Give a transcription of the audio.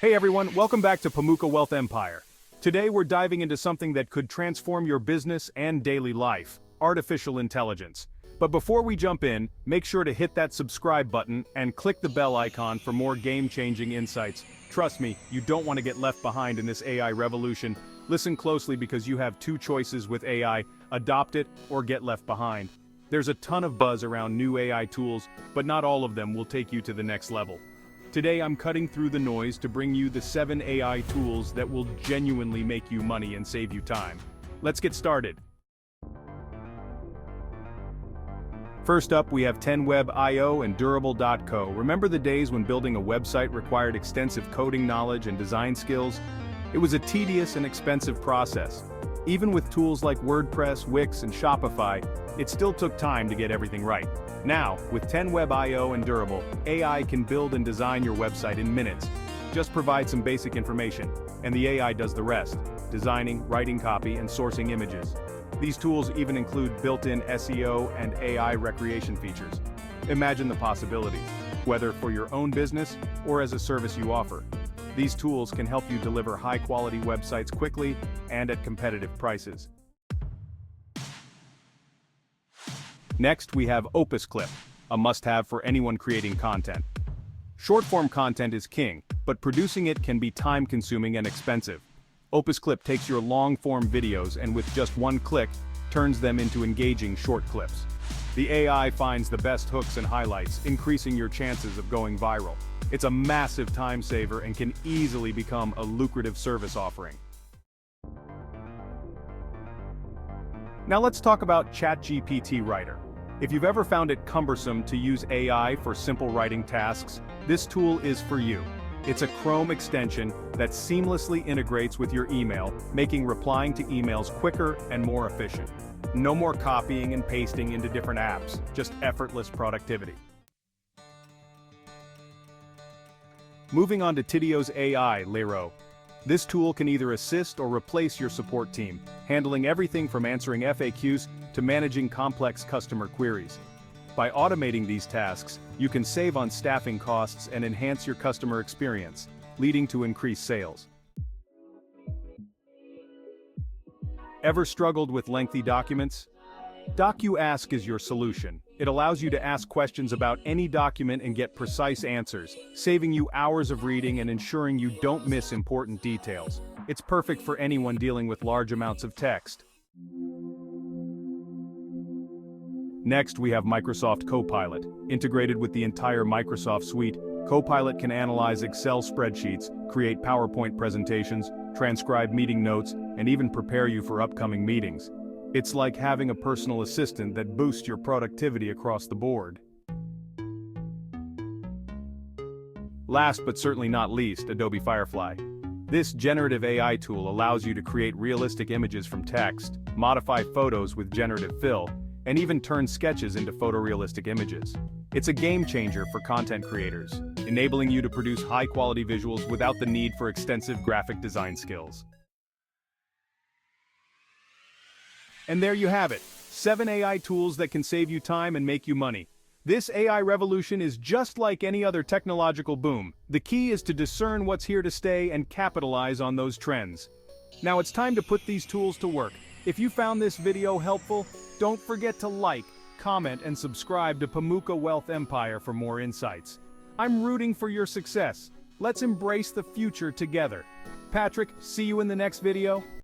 Hey everyone, welcome back to Pamuka Wealth Empire. Today we're diving into something that could transform your business and daily life, artificial intelligence. But before we jump in, make sure to hit that subscribe button and click the bell icon for more game-changing insights. Trust me, you don't want to get left behind in this AI revolution. Listen closely because you have two choices with AI: adopt it or get left behind. There's a ton of buzz around new AI tools, but not all of them will take you to the next level. Today I'm cutting through the noise to bring you the 7 AI tools that will genuinely make you money and save you time. Let's get started. First up, we have 10web.io and durable.co. Remember the days when building a website required extensive coding knowledge and design skills? It was a tedious and expensive process. Even with tools like WordPress, Wix, and Shopify, it still took time to get everything right. Now, with 10web.io and Durable, AI can build and design your website in minutes. Just provide some basic information, and the AI does the rest: designing, writing copy, and sourcing images. These tools even include built-in SEO and AI recreation features. Imagine the possibilities, whether for your own business or as a service you offer. These tools can help you deliver high-quality websites quickly and at competitive prices. Next, we have Opus Clip, a must-have for anyone creating content. Short-form content is king, but producing it can be time-consuming and expensive. Opus Clip takes your long-form videos and with just one click, turns them into engaging short clips. The AI finds the best hooks and highlights, increasing your chances of going viral. It's a massive time saver and can easily become a lucrative service offering. Now let's talk about ChatGPT Writer. If you've ever found it cumbersome to use AI for simple writing tasks, this tool is for you. It's a Chrome extension that seamlessly integrates with your email, making replying to emails quicker and more efficient. No more copying and pasting into different apps, just effortless productivity. Moving on to Tidio's AI, Lero. This tool can either assist or replace your support team, handling everything from answering FAQs to managing complex customer queries. By automating these tasks, you can save on staffing costs and enhance your customer experience, leading to increased sales. Ever struggled with lengthy documents? DocuAsk is your solution. It allows you to ask questions about any document and get precise answers, saving you hours of reading and ensuring you don't miss important details. It's perfect for anyone dealing with large amounts of text. Next, we have Microsoft Copilot. Integrated with the entire Microsoft suite, Copilot can analyze Excel spreadsheets, create PowerPoint presentations, transcribe meeting notes, and even prepare you for upcoming meetings. It's like having a personal assistant that boosts your productivity across the board. Last but certainly not least, Adobe Firefly. This generative AI tool allows you to create realistic images from text, modify photos with generative fill, and even turn sketches into photorealistic images. It's a game changer for content creators, enabling you to produce high-quality visuals without the need for extensive graphic design skills. And there you have it, 7 AI tools that can save you time and make you money. This AI revolution is just like any other technological boom. The key is to discern what's here to stay and capitalize on those trends. Now it's time to put these tools to work. If you found this video helpful, don't forget to like, comment, and subscribe to Pamuka Wealth Empire for more insights. I'm rooting for your success. Let's embrace the future together. Patrick, see you in the next video.